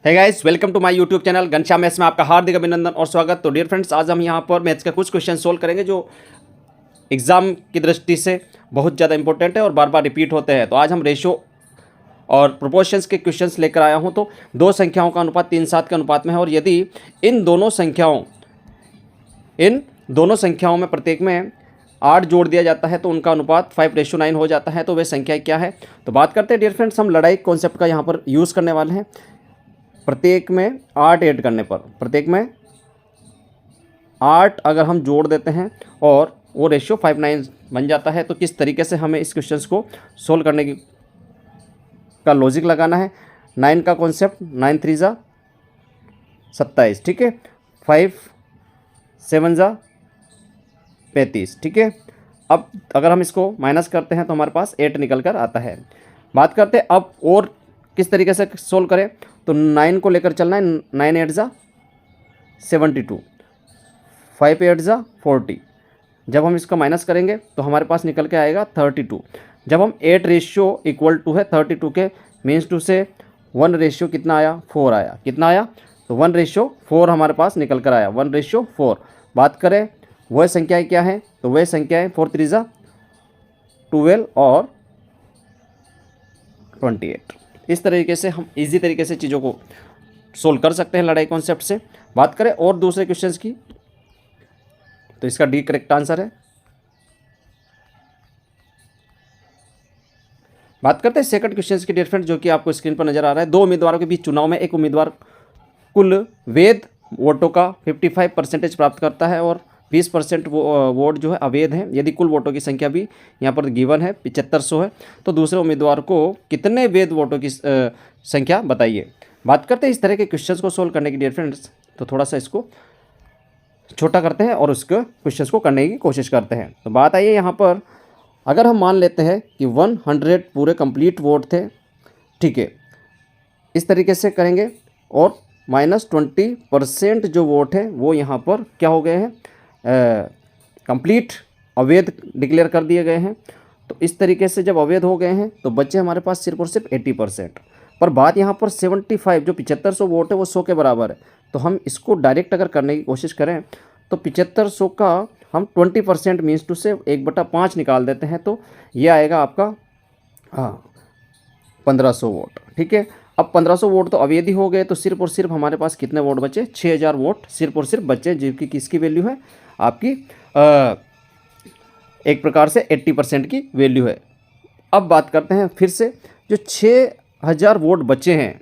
है guys, welcome to my YouTube channel Ghanshyam maths में आपका हार्दिक अभिनंदन और स्वागत। तो डियर फ्रेंड्स, आज हम यहाँ पर मैथ्स का कुछ क्वेश्चन सोल्व करेंगे जो एग्जाम की दृष्टि से बहुत ज़्यादा इंपॉर्टेंट है और बार बार रिपीट होते हैं। तो आज हम रेशो और प्रोपोर्शंस के क्वेश्चंस लेकर आया हूँ। तो दो संख्याओं का अनुपात 3:7 के अनुपात में है और यदि इन दोनों संख्याओं में प्रत्येक में 8 जोड़ दिया जाता है तो उनका अनुपात 5:9 हो जाता है। तो वे संख्या क्या है? तो बात करते हैं डियर फ्रेंड्स, हम लड़ाई कॉन्सेप्ट का यहाँ पर यूज़ करने वाले हैं। प्रत्येक में 8 ऐड करने पर, प्रत्येक में 8 अगर हम जोड़ देते हैं और वो रेशियो 5:9 बन जाता है, तो किस तरीके से हमें इस क्वेश्चंस को सोल्व करने का लॉजिक लगाना है। 9 का कॉन्सेप्ट, 9 3 जा 27, ठीक है, 5 7 जा 35, ठीक है। अब अगर हम इसको माइनस करते हैं तो हमारे पास 8 निकल कर आता है। बात करते हैं अब और किस तरीके से सोल्व करें। तो 9 को लेकर चलना है। 9 8 जा 72, 5 8 जा 40। जब हम इसका माइनस करेंगे तो हमारे पास निकल के आएगा 32। जब हम 8 रेशियो इक्वल टू है 32 के, मीन्स टू से 1 रेशियो कितना आया? 4 आया। कितना आया? तो 1 रेशियो 4 हमारे पास निकल कर आया, 1 रेशियो 4। बात करें वह संख्याएँ क्या हैं, तो वह संख्याएँ 4 3 जा 12 और 28। इस तरीके से हम इजी तरीके से चीज़ों को सोल्व कर सकते हैं लड़ाई कॉन्सेप्ट से। बात करें और दूसरे क्वेश्चंस की, तो इसका डी करेक्ट आंसर है। बात करते हैं सेकंड क्वेश्चंस की डियर फ्रेंड, जो कि आपको स्क्रीन पर नजर आ रहा है। दो उम्मीदवारों के बीच चुनाव में एक उम्मीदवार कुल वैध वोटों का 55% प्राप्त करता है और 20% वोट जो है अवैध है। यदि कुल वोटों की संख्या भी यहाँ पर गिवन है 7500 है, तो दूसरे उम्मीदवार को कितने वैध वोटों की संख्या बताइए। बात करते हैं इस तरह के क्वेश्चंस को सोल्व करने की डियर फ्रेंड्स। तो थोड़ा सा इसको छोटा करते हैं और उसके क्वेश्चंस को करने की कोशिश करते हैं। तो बात आई है यहाँ पर, अगर हम मान लेते हैं कि 100 पूरे कंप्लीट वोट थे, ठीक है, इस तरीके से करेंगे और -20% जो वोट है वो यहाँ पर क्या हो गए हैं, कंप्लीट अवैध डिक्लेयर कर दिए गए हैं। तो इस तरीके से जब अवैध हो गए हैं तो बच्चे हमारे पास सिर्फ और सिर्फ 80%। पर बात यहाँ पर 75 जो 7500 वोट है वो 100 के बराबर है। तो हम इसको डायरेक्ट अगर करने की कोशिश करें तो 7500 का हम 20% मीन्स टू से 1/5 निकाल देते हैं, तो ये आएगा आपका 1500 वोट, ठीक है। अब 1500 वोट तो अवैध ही हो गए, तो सिर्फ और सिर्फ हमारे पास कितने वोट बचे? 6000 वोट सिर्फ और सिर्फ बचे, जिसकी किसकी वैल्यू है? आपकी एक प्रकार से 80% की वैल्यू है। अब बात करते हैं फिर से, जो 6000 वोट बचे हैं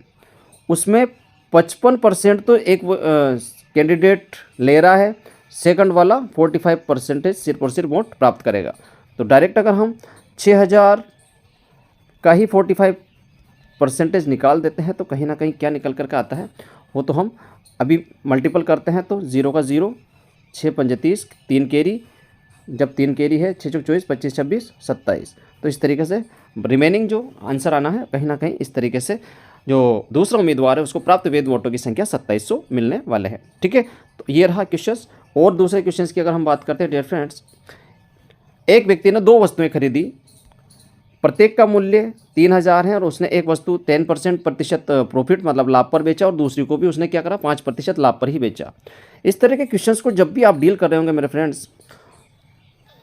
उसमें 55% तो एक कैंडिडेट ले रहा है, सेकंड वाला 45% सिर्फ और सिर्फ वोट प्राप्त करेगा। तो डायरेक्ट अगर हम 6000 का ही 45% निकाल देते हैं तो कहीं ना कहीं क्या निकल करके आता है वो तो हम अभी मल्टीपल करते हैं। तो 0 का 0, 6 पंजे 30, 3 कैरी, जब 3 कैरी है 6 चौक 24, 25 26 27। तो इस तरीके से रिमेनिंग जो आंसर आना है कहीं ना कहीं इस तरीके से जो दूसरा उम्मीदवार है उसको प्राप्त वैध वोटों की संख्या 2700 मिलने वाले हैं, ठीक है। तो ये रहा क्वेश्चंस। और दूसरे क्वेश्चंस की अगर हम बात करते हैं डियर फ्रेंड्स, एक व्यक्ति ने 2 वस्तुएं खरीदी, प्रत्येक का मूल्य 3000 है और उसने एक वस्तु 10% प्रॉफिट मतलब लाभ पर बेचा और दूसरी को भी उसने क्या करा? 5% लाभ पर ही बेचा। इस तरह के क्वेश्चंस को जब भी आप डील कर रहे होंगे मेरे फ्रेंड्स,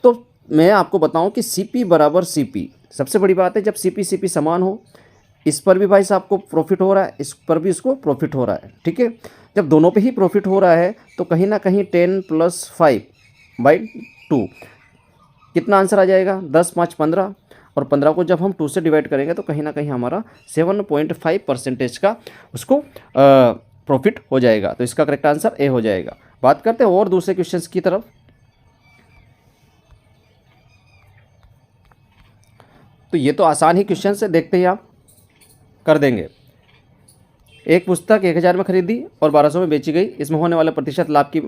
तो मैं आपको बताऊं कि CP बराबर CP। सबसे बड़ी बात है जब CP समान हो, इस पर भी भाई साहब को प्रॉफिट हो रहा है, इस पर भी इसको प्रॉफिट हो रहा है, ठीक है। जब दोनों पे ही प्रॉफिट हो रहा है तो कहीं ना कहीं 10 + 5/2 कितना आंसर आ जाएगा? 10 5 15, और 15 को जब हम 2 से डिवाइड करेंगे तो कहीं ना कहीं हमारा 7.5% का उसको प्रॉफिट हो जाएगा। तो इसका करेक्ट आंसर ए हो जाएगा। बात करते हैं और दूसरे क्वेश्चंस की तरफ। तो ये तो आसान ही क्वेश्चन है, देखते ही आप कर देंगे। एक पुस्तक 1000 में खरीदी और 1200 में बेची गई, इसमें होने वाले प्रतिशत लाभ की